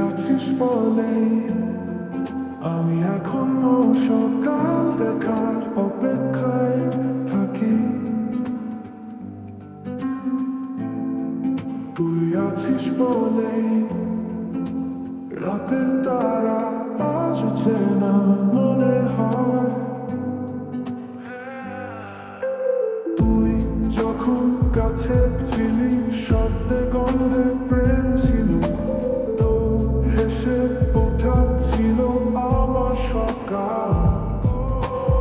আছিস বলেই আমি এখনো সকাল দেখার অপেক্ষায় থাকি। তুই আছিস বলেই রাতের তারা আজ চেনা মনে হয়। তুই যখন কাছে ছিলি শব্দে গন্ধে প্রেম ছিল, তো হেসে ওঠা ছিল আমার সকাল।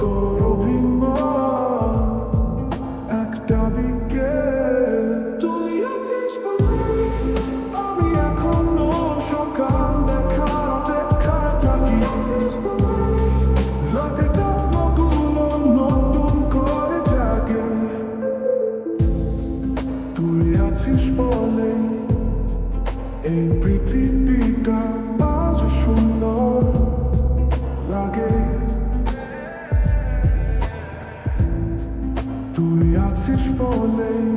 তোর অভিমান একটা বিকেল। তুই আছিস বলেই আমি এখনো সকাল দেখার অপেক্ষায় থাকি। রাতে স্বপ্নগুলো নতুন করে জাগে। তুই আছিস বলেই এই পৃথিবীটা আজ সুন্দর লাগে। তুই আছিস বলেই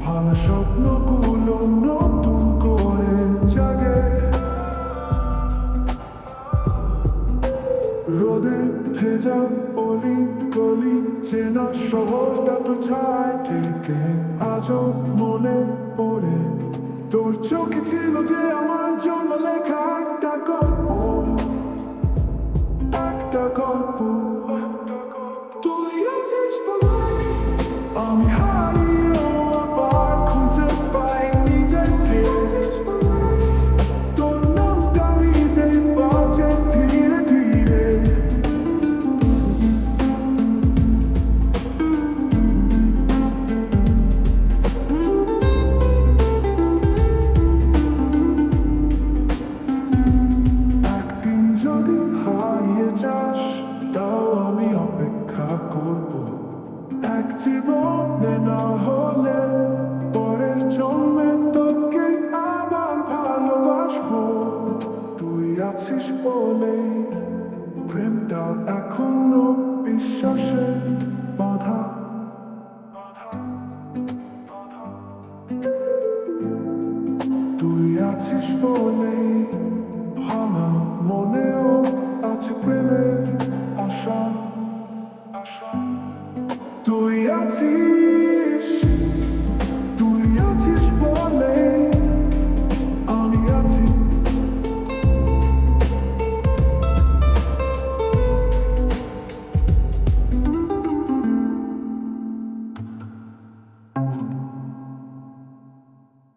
ভালো স্বপ্নগুলো নতুন করে জাগে। রোদে ভেজা অলি গলি চেনা শহরটা তো ছায় থেকে আজও মনে পড়ে। তোর চোখে ছিল যে আমার জন্য লেখা একটা গল্প, একটা গল্প। তুই আছিস বলেই আমি হারিয়েও আবার খুঁজে পাই নিজেকে। তোর নামটা হৃদয়ে বাজে ধীরে ধীরে। একদিন যদি হারিয়ে যাস তাও আমি অপেক্ষা করব। এক জীবনে না হলে পরের জন্মে তোকে আবার ভালোবাসবো। তুই আছিস বলেই প্রেমটা এখনো বিশ্বাসে বাঁধা। তুই আছিস বলেই আমার মনেও আছে প্রেমের আশা। তুই আছিস